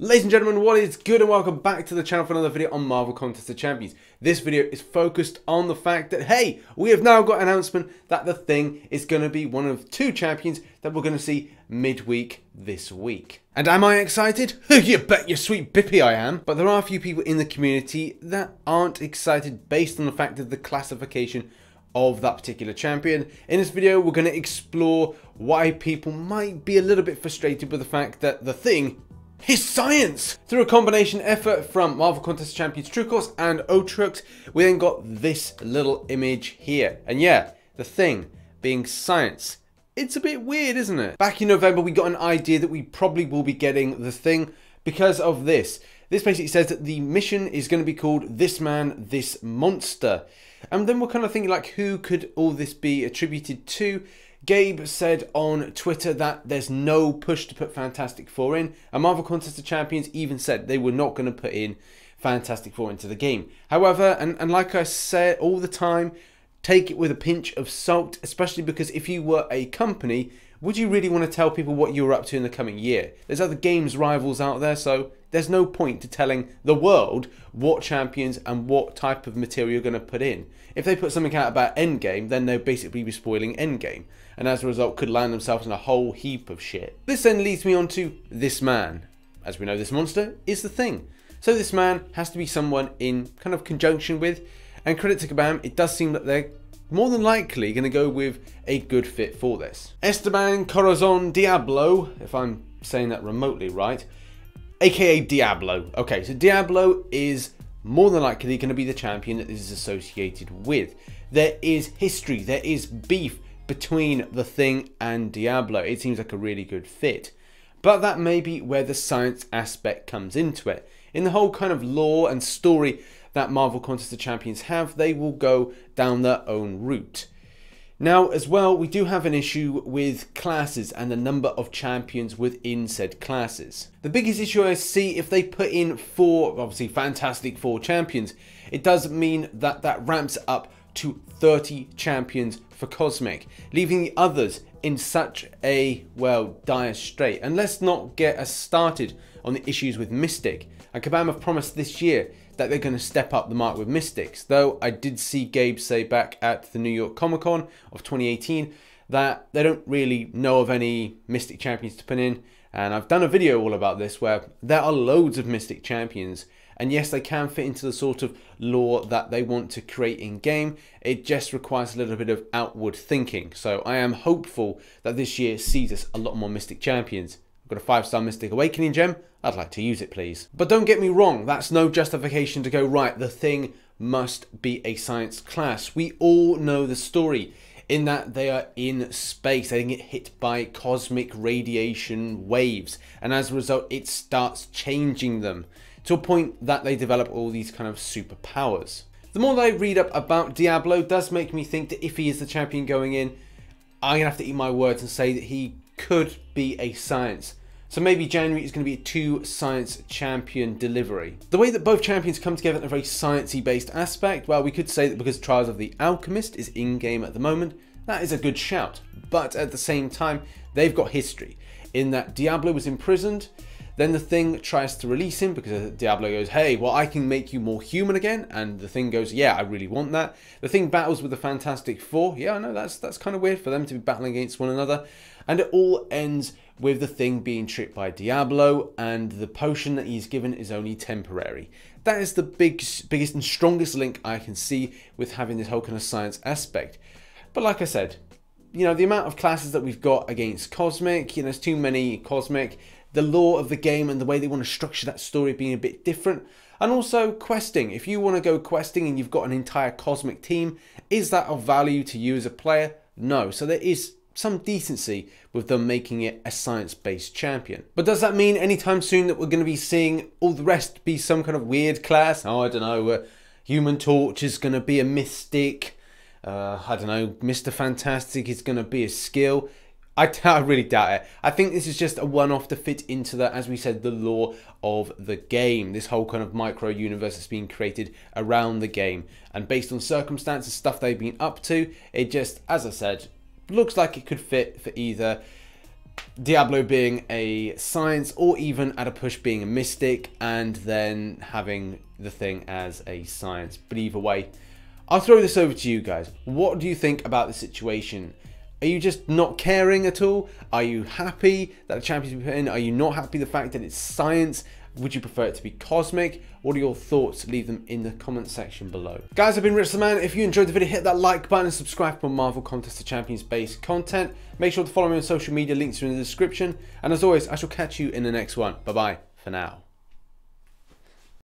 Ladies and gentlemen, what is good, and welcome back to the channel for another video on Marvel Contest of Champions. This video is focused on the fact that, hey, we have now got an announcement that the Thing is going to be one of two champions that we're going to see midweek this week. And am I excited? You bet your sweet bippy I am. But there are a few people in the community that aren't excited based on the fact of the classification of that particular champion. In this video, we're going to explore why people might be a little bit frustrated with the fact that the Thing is science. Through a combination effort from Marvel Contest of Champions TrueCourse and Otrux, we then got this little image here. And yeah, the Thing being science. It's a bit weird, isn't it? Back in November, we got an idea that we probably will be getting the Thing because of this. This basically says that the mission is going to be called This Man, This Monster. And then we're kind of thinking, like, who could all this be attributed to? Gabe said on Twitter that there's no push to put Fantastic Four in, and Marvel Contest of Champions even said they were not going to put in Fantastic Four into the game. However, and like I said all the time, take it with a pinch of salt, especially because if you were a company, would you really want to tell people what you're up to in the coming year? There's other games rivals out there, so there's no point to telling the world what champions and what type of material you're going to put in. If they put something out about Endgame, then they'll basically be spoiling Endgame, and as a result could land themselves in a whole heap of shit. This then leads me on to This Man. As we know, this monster is the Thing. So this man has to be someone in kind of conjunction with, and credit to Kabam, it does seem that they're more than likely going to go with a good fit for this. Esteban Corazon Diablo, if I'm saying that remotely right, aka Diablo. Okay, so Diablo is more than likely going to be the champion that this is associated with. There is history, there is beef between the Thing and Diablo. It seems like a really good fit. But that may be where the science aspect comes into it. In the whole kind of lore and story that Marvel Contest of Champions have, they will go down their own route. Now, as well, we do have an issue with classes and the number of champions within said classes. The biggest issue I see, if they put in four, obviously Fantastic Four champions, it does mean that that ramps up to 30 champions for Cosmic, leaving the others in such a, well, dire strait. And let's not get us started on the issues with Mystic. And Kabam have promised this year that they're going to step up the mark with Mystics, though I did see Gabe say back at the New York Comic Con of 2018 that they don't really know of any Mystic champions to put in, and I've done a video all about this where there are loads of Mystic champions, and yes, they can fit into the sort of lore that they want to create in game. It just requires a little bit of outward thinking, so I am hopeful that this year sees us a lot more Mystic champions. I've got a 5-star Mystic Awakening gem. I'd like to use it, please. But don't get me wrong, that's no justification to go, right, the Thing must be a science class. We all know the story in that they are in space. They get hit by cosmic radiation waves, and as a result, it starts changing them to a point that they develop all these kind of superpowers. The more that I read up about Diablo does make me think that if he is the champion going in, I'm going to have to eat my words and say that he could be a science. So maybe January is going to be a 2 science champion delivery. The way that both champions come together in a very sciencey based aspect, well, we could say that because Trials of the Alchemist is in game at the moment, that is a good shout. But at the same time, they've got history in that Diablo was imprisoned, then the Thing tries to release him because Diablo goes, hey, well, I can make you more human again, and the Thing goes, yeah, I really want that. The Thing battles with the Fantastic Four. Yeah, I know that's kind of weird for them to be battling against one another, and it all ends with the Thing being tricked by Diablo, and the potion that he's given is only temporary. That is the biggest and strongest link I can see with having this whole kind of science aspect. But like I said, you know, the amount of classes that we've got against Cosmic, you know, there's too many Cosmic, the lore of the game and the way they want to structure that story being a bit different, and also questing. If you want to go questing and you've got an entire Cosmic team, is that of value to you as a player? No. So there is some decency with them making it a science-based champion. But does that mean anytime soon that we're going to be seeing all the rest be some kind of weird class? Oh, I don't know, Human Torch is going to be a Mystic, I don't know, Mr. Fantastic is going to be a skill. I really doubt it. I think this is just a one-off to fit into the, as we said, the lore of the game. This whole kind of micro-universe that's being created around the game. And based on circumstances, stuff they've been up to, it just, as I said, looks like it could fit for either Diablo being a science, or even at a push being a mystic, and then having the thing as a science. But either way, I'll throw this over to you guys. What do you think about the situation? Are you just not caring at all? Are you happy that the champions be put in? Are you not happy the fact that it's science? Would you prefer it to be cosmic? What are your thoughts? Leave them in the comment section below. Guys, I've been RichTheMan. If you enjoyed the video, hit that like button and subscribe for more Marvel Contest of Champions based content. Make sure to follow me on social media, links are in the description. And as always, I shall catch you in the next one. Bye bye for now.